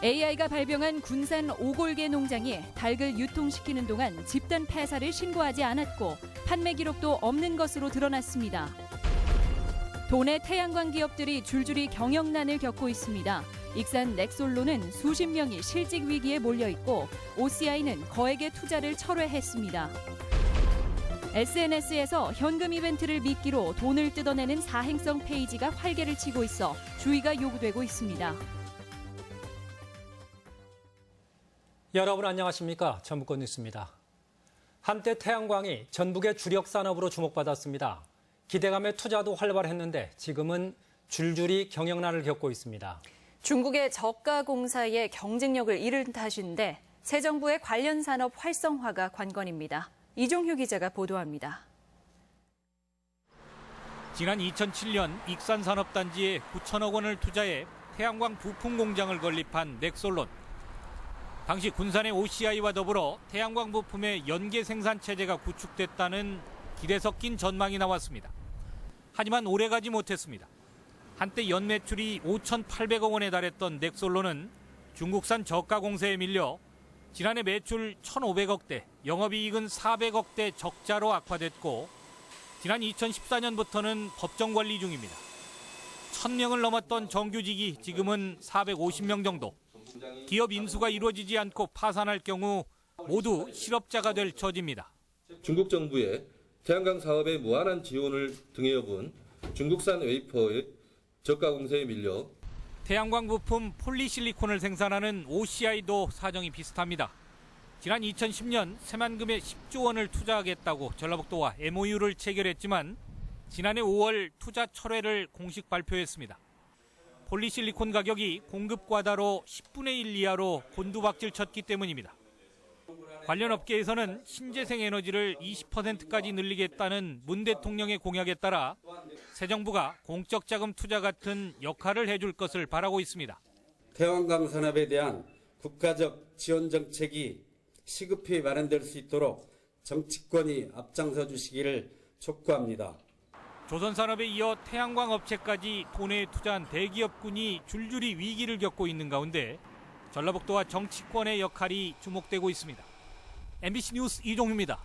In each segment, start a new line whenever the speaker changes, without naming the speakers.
AI가 발병한 군산 오골개 농장이 닭을 유통시키는 동안 집단 폐사를 신고하지 않았고 판매 기록도 없는 것으로 드러났습니다. 도내 태양광 기업들이 줄줄이 경영난을 겪고 있습니다. 익산 넥솔로는 수십 명이 실직 위기에 몰려 있고 OCI는 거액의 투자를 철회했습니다. SNS에서 현금 이벤트를 미끼로 돈을 뜯어내는 사행성 페이지가 활개를 치고 있어 주의가 요구되고 있습니다.
여러분 안녕하십니까? 전북권 뉴스입니다. 한때 태양광이 전북의 주력 산업으로 주목받았습니다. 기대감에 투자도 활발했는데 지금은 줄줄이 경영난을 겪고 있습니다.
중국의 저가 공사의 경쟁력을 잃은 탓인데 새 정부의 관련 산업 활성화가 관건입니다. 이종휴 기자가 보도합니다.
지난 2007년 익산산업단지에 9천억 원을 투자해 태양광 부품 공장을 건립한 넥솔론. 당시 군산의 OCI와 더불어 태양광 부품의 연계 생산 체제가 구축됐다는 기대 섞인 전망이 나왔습니다. 하지만 오래가지 못했습니다. 한때 연매출이 5,800억 원에 달했던 넥솔론은 중국산 저가 공세에 밀려 지난해 매출 1,500억대, 영업이익은 400억대 적자로 악화됐고 지난 2014년부터는 법정 관리 중입니다. 1,000명을 넘었던 정규직이 지금은 450명 정도. 기업 인수가 이루어지지 않고 파산할 경우 모두 실업자가 될 처지입니다.
중국 정부의 태양광 사업에 무한한 지원을 등에 업은 중국산 웨이퍼의 저가 공세에 밀려
태양광 부품 폴리실리콘을 생산하는 OCI도 사정이 비슷합니다. 지난 2010년 새만금에 10조 원을 투자하겠다고 전라북도와 MOU를 체결했지만 지난해 5월 투자 철회를 공식 발표했습니다. 폴리실리콘 가격이 공급 과다로 10분의 1 이하로 곤두박질 쳤기 때문입니다. 관련 업계에서는 신재생 에너지를 20%까지 늘리겠다는 문 대통령의 공약에 따라 새 정부가 공적 자금 투자 같은 역할을 해줄 것을 바라고 있습니다.
태양광 산업에 대한 국가적 지원 정책이 시급히 마련될 수 있도록 정치권이 앞장서 주시기를 촉구합니다.
조선산업에 이어 태양광 업체까지 도내에 투자한 대기업군이 줄줄이 위기를 겪고 있는 가운데 전라북도와 정치권의 역할이 주목되고 있습니다. MBC 뉴스 이종휴입니다.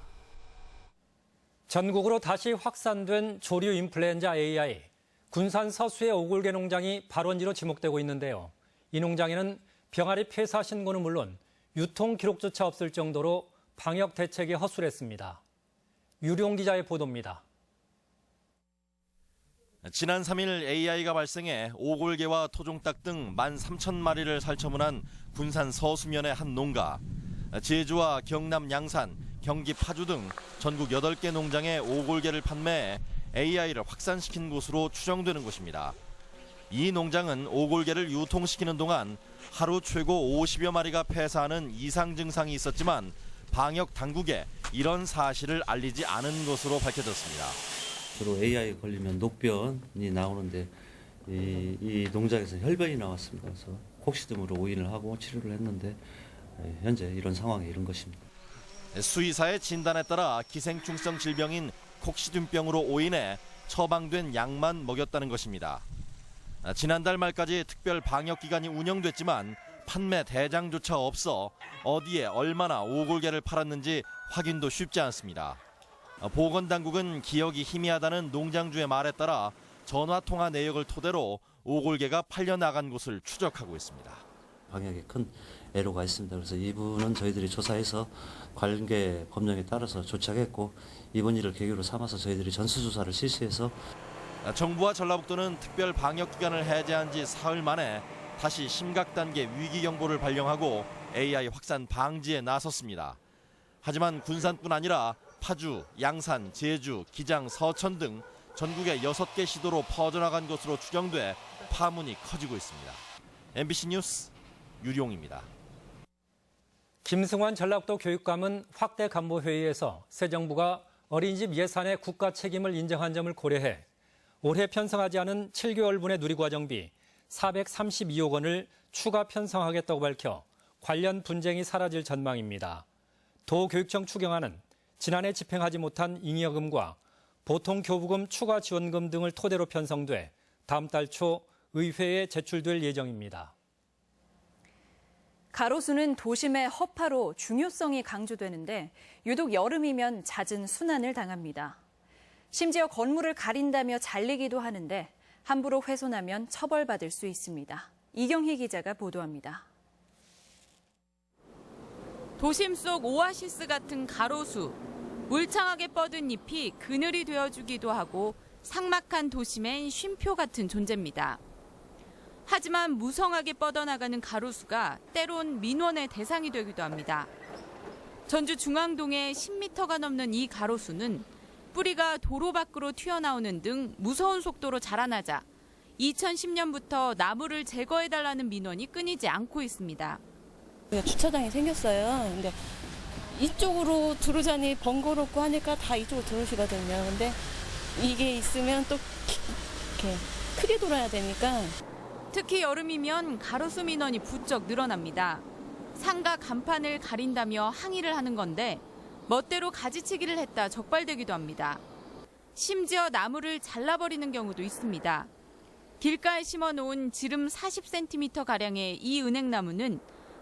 전국으로 다시 확산된 조류 인플루엔자 AI. 군산 서수의 오골개 농장이 발원지로 지목되고 있는데요. 이 농장에는 병아리 폐사 신고는 물론 유통 기록조차 없을 정도로 방역 대책이 허술했습니다. 유룡 기자의 보도입니다.
지난 3일 AI가 발생해 오골개와 토종닭 등 13,000마리를 살처분한 군산 서수면의 한 농가. 제주와 경남 양산, 경기 파주 등 전국 8개 농장에 오골개를 판매해 AI를 확산시킨 곳으로 추정되는 곳입니다. 이 농장은 오골개를 유통시키는 동안 하루 최고 50여 마리가 폐사하는 이상 증상이 있었지만 방역 당국에 이런 사실을 알리지 않은 것으로 밝혀졌습니다.
주로 AI 걸리면 녹변이 나오는데 이 농장에서 혈변이 나왔습니다. 그래서 koksidum으로 오인을 하고 치료를 했는데 현재 이런 상황에 이른 것입니다.
수의사의 진단에 따라 기생충성 질병인 koksidum병으로 오인해 처방된 약만 먹였다는 것입니다. 지난달 말까지 특별 방역 기간이 운영됐지만 판매 대장조차 없어 어디에 얼마나 오골개를 팔았는지 확인도 쉽지 않습니다. 보건당국은 기억이 희미하다는 농장주의 말에 따라 전화통화 내역을 토대로 오골개가 팔려나간 곳을 추적하고 있습니다.
방역에 큰 애로가 있습니다. 그래서 이 부분은 저희들이 조사해서 관계 법령에 따라서 조치하겠고 이번 일을 계기로 삼아서 저희들이 전수조사를 실시해서
정부와 전라북도는 특별 방역 기간을 해제한 지 사흘 만에 다시 심각 단계 위기 경보를 발령하고 AI 확산 방지에 나섰습니다. 하지만 군산뿐 아니라 파주, 양산, 제주, 기장, 서천 등 전국의 6개 시도로 퍼져나간 것으로 추정돼 파문이 커지고 있습니다. MBC 뉴스 유룡입니다.
김승환 전라북도 교육감은 확대 간부 회의에서 새 정부가 어린이집 예산의 국가 책임을 인정한 점을 고려해 올해 편성하지 않은 7개월분의 누리과정비 432억 원을 추가 편성하겠다고 밝혀 관련 분쟁이 사라질 전망입니다. 도교육청 추경안은 지난해 집행하지 못한 잉여금과 보통교부금 추가 지원금 등을 토대로 편성돼 다음 달 초 의회에 제출될 예정입니다.
가로수는 도심의 허파로 중요성이 강조되는데 유독 여름이면 잦은 순환을 당합니다. 심지어 건물을 가린다며 잘리기도 하는데 함부로 훼손하면 처벌받을 수 있습니다. 이경희 기자가 보도합니다. 도심 속 오아시스 같은 가로수. 울창하게 뻗은 잎이 그늘이 되어주기도 하고 삭막한 도심엔 쉼표 같은 존재입니다. 하지만 무성하게 뻗어나가는 가로수가 때론 민원의 대상이 되기도 합니다. 전주 중앙동의 10m가 넘는 이 가로수는 뿌리가 도로 밖으로 튀어나오는 등 무서운 속도로 자라나자 2010년부터 나무를 제거해달라는 민원이 끊이지 않고 있습니다.
주차장이 생겼어요. 근데 이쪽으로 들어오자니 번거롭고 하니까 다 이쪽으로 들어오시거든요. 근데 이게 있으면 또 이렇게 크게 돌아야 되니까.
특히 여름이면 가로수 민원이 부쩍 늘어납니다. 상가 간판을 가린다며 항의를 하는 건데 멋대로 가지치기를 했다 적발되기도 합니다. 심지어 나무를 잘라버리는 경우도 있습니다. 길가에 심어놓은 지름 40cm가량의 이 은행나무는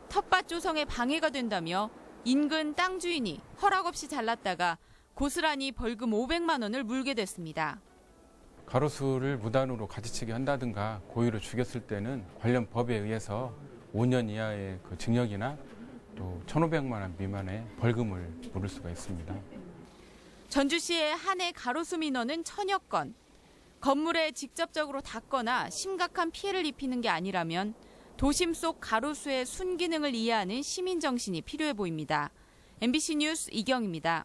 텃밭 조성에 방해가 된다며 인근 땅 주인이 허락 없이 잘랐다가 고스란히 벌금 500만 원을 물게 됐습니다.
가로수를 무단으로 가지치기 한다든가 고의로 죽였을 때는 관련 법에 의해서 5년 이하의 그 징역이나 또 1,500만 원 미만의 벌금을 물을 수가 있습니다.
전주시의 한 해 가로수 민원은 1000여 건. 건물에 직접적으로 닿거나 심각한 피해를 입히는 게 아니라면 도심 속 가로수의 순기능을 이해하는 시민 정신이 필요해 보입니다. MBC 뉴스 이경입니다.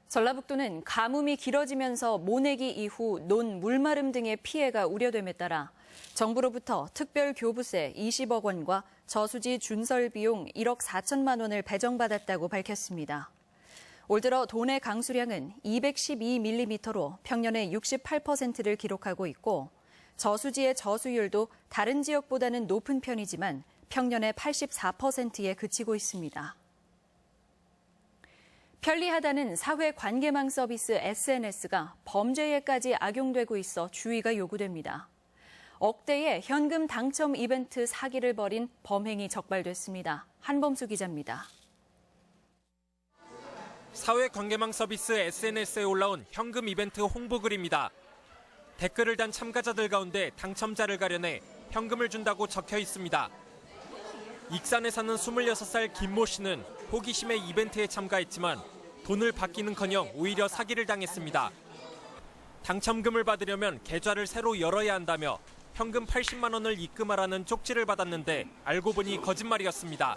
전라북도는 가뭄이 길어지면서 모내기 이후 논, 물마름 등의 피해가 우려됨에 따라 정부로부터 특별교부세 20억 원과 저수지 준설 비용 1억 4천만 원을 배정받았다고 밝혔습니다. 올 들어 도내 강수량은 212mm로 평년의 68%를 기록하고 있고 저수지의 저수율도 다른 지역보다는 높은 편이지만 평년의 84%에 그치고 있습니다. 편리하다는 사회 관계망 서비스 SNS가 범죄에까지 악용되고 있어 주의가 요구됩니다. 억대의 현금 당첨 이벤트 사기를 벌인 범행이 적발됐습니다. 한범수 기자입니다.
사회 관계망 서비스 SNS에 올라온 현금 이벤트 홍보글입니다. 댓글을 단 참가자들 가운데 당첨자를 가려내 현금을 준다고 적혀 있습니다. 익산에 사는 26살 김모 씨는 호기심에 이벤트에 참가했지만 돈을 받기는커녕 오히려 사기를 당했습니다. 당첨금을 받으려면 계좌를 새로 열어야 한다며 현금 80만 원을 입금하라는 쪽지를 받았는데 알고 보니 거짓말이었습니다.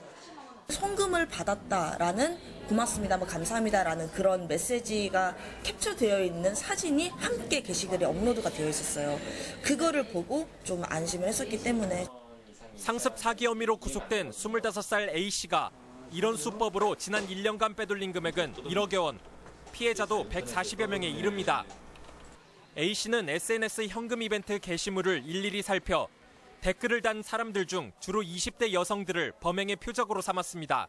송금을 받았다라는 고맙습니다, 감사합니다라는 그런 메시지가 캡처되어 있는 사진이 함께 게시글에 업로드가 되어 있었어요. 그거를 보고 좀 안심을 했었기 때문에.
상습 사기 혐의로 구속된 25살 A씨가 이런 수법으로 지난 1년간 빼돌린 금액은 1억여 원, 피해자도 140여 명에 이릅니다. A씨는 SNS 현금 이벤트 게시물을 일일이 살펴 댓글을 단 사람들 중 주로 20대 여성들을 범행의 표적으로 삼았습니다.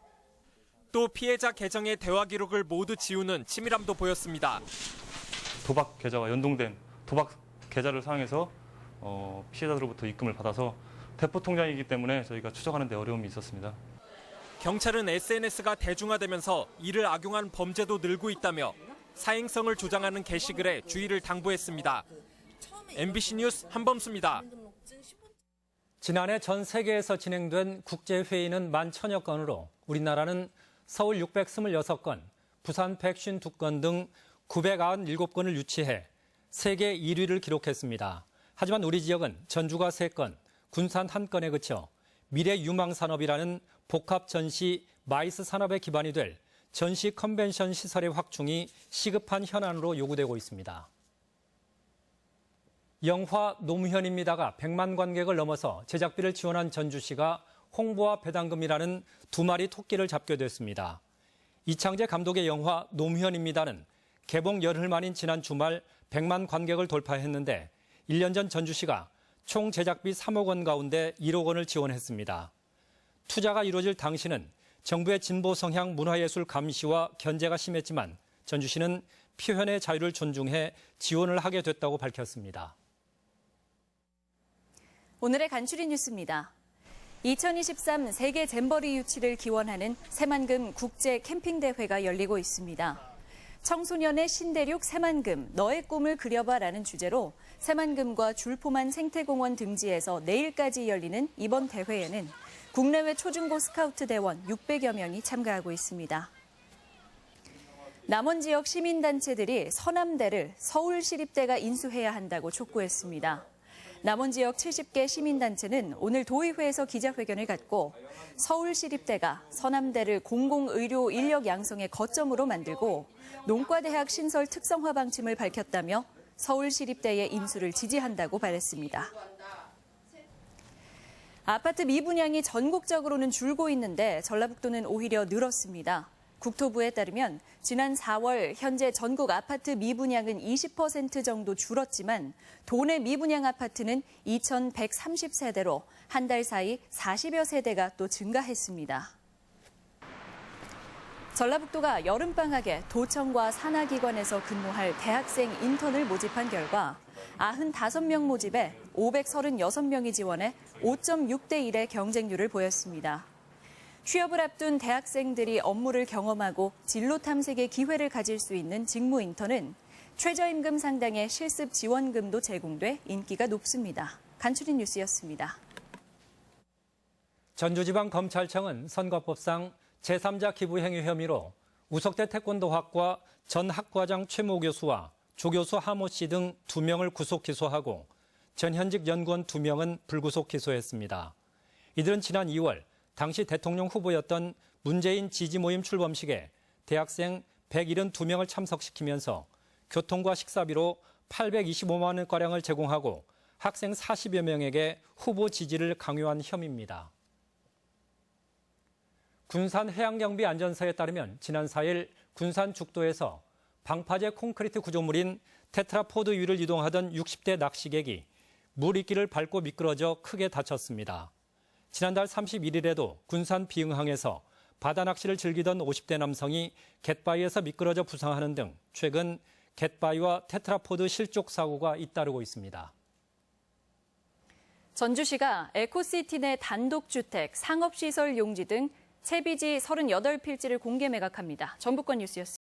또 피해자 계정의 대화 기록을 모두 지우는 치밀함도 보였습니다.
도박 계좌와 연동된 도박 계좌를 사용해서 피해자들로부터 입금을 받아서 대포 통장이기 때문에 저희가 추적하는 데 어려움이 있었습니다.
경찰은 SNS가 대중화되면서 이를 악용한 범죄도 늘고 있다며 사행성을 조장하는 게시글에 주의를 당부했습니다. MBC 뉴스 한범수입니다.
지난해 전 세계에서 진행된 국제회의는 11,000여 건으로 우리나라는 서울 626건, 부산 152건 등 997건을 유치해 세계 1위를 기록했습니다. 하지만 우리 지역은 전주가 3건, 군산 1건에 그쳐 미래 유망 산업이라는 복합 전시 마이스 산업의 기반이 될 전시 컨벤션 시설의 확충이 시급한 현안으로 요구되고 있습니다. 영화 노무현입니다가 100만 관객을 넘어서 제작비를 지원한 전주시가 홍보와 배당금이라는 2마리 토끼를 잡게 됐습니다. 이창재 감독의 영화 노무현입니다는 개봉 열흘 만인 지난 주말 100만 관객을 돌파했는데 1년 전 전주시가 총 제작비 3억 원 가운데 1억 원을 지원했습니다. 투자가 이루어질 당시는 정부의 진보 성향 문화예술 감시와 견제가 심했지만 전주시는 표현의 자유를 존중해 지원을 하게 됐다고 밝혔습니다.
오늘의 간추린 뉴스입니다. 2023 세계 잼버리 유치를 기원하는 새만금 국제 캠핑 대회가 열리고 있습니다. 청소년의 신대륙 새만금, 너의 꿈을 그려봐라는 주제로 새만금과 줄포만 생태공원 등지에서 내일까지 열리는 이번 대회에는 국내외 초중고 스카우트 대원 600여 명이 참가하고 있습니다. 남원 지역 시민단체들이 서남대를 서울시립대가 인수해야 한다고 촉구했습니다. 남원 지역 70개 시민단체는 오늘 도의회에서 기자회견을 갖고 서울시립대가 서남대를 공공의료 인력 양성의 거점으로 만들고 농과대학 신설 특성화 방침을 밝혔다며 서울시립대의 인수를 지지한다고 말했습니다. 아파트 미분양이 전국적으로는 줄고 있는데 전라북도는 오히려 늘었습니다. 국토부에 따르면 지난 4월 현재 전국 아파트 미분양은 20% 정도 줄었지만 도내 미분양 아파트는 2,130세대로 한 달 사이 40여 세대가 또 증가했습니다. 전라북도가 여름방학에 도청과 산하기관에서 근무할 대학생 인턴을 모집한 결과 95명 모집에 536명이 지원해 5.6대 1의 경쟁률을 보였습니다. 취업을 앞둔 대학생들이 업무를 경험하고 진로 탐색의 기회를 가질 수 있는 직무 인턴은 최저임금 상당의 실습 지원금도 제공돼 인기가 높습니다. 간추린 뉴스였습니다.
전주지방검찰청은 선거법상 제3자 기부행위 혐의로 우석대 태권도학과 전 학과장 최모 교수와 조교수 하모 씨 등 2명을 구속 기소하고 전현직 연구원 2명은 불구속 기소했습니다. 이들은 지난 2월 당시 대통령 후보였던 문재인 지지 모임 출범식에 대학생 172명을 참석시키면서 교통과 식사비로 825만 원가량을 제공하고 학생 40여 명에게 후보 지지를 강요한 혐의입니다. 군산해양경비안전사에 따르면 지난 4일 군산 죽도에서 방파제 콘크리트 구조물인 테트라포드 위를 이동하던 60대 낚시객이 물이끼를 밟고 미끄러져 크게 다쳤습니다. 지난달 31일에도 군산 비응항에서 바다 낚시를 즐기던 50대 남성이 갯바위에서 미끄러져 부상하는 등 최근 갯바위와 테트라포드 실족 사고가 잇따르고 있습니다.
전주시가 에코시티 내 단독주택, 상업시설 용지 등 채비지 38필지를 공개 매각합니다. 정부권 뉴스였습니다.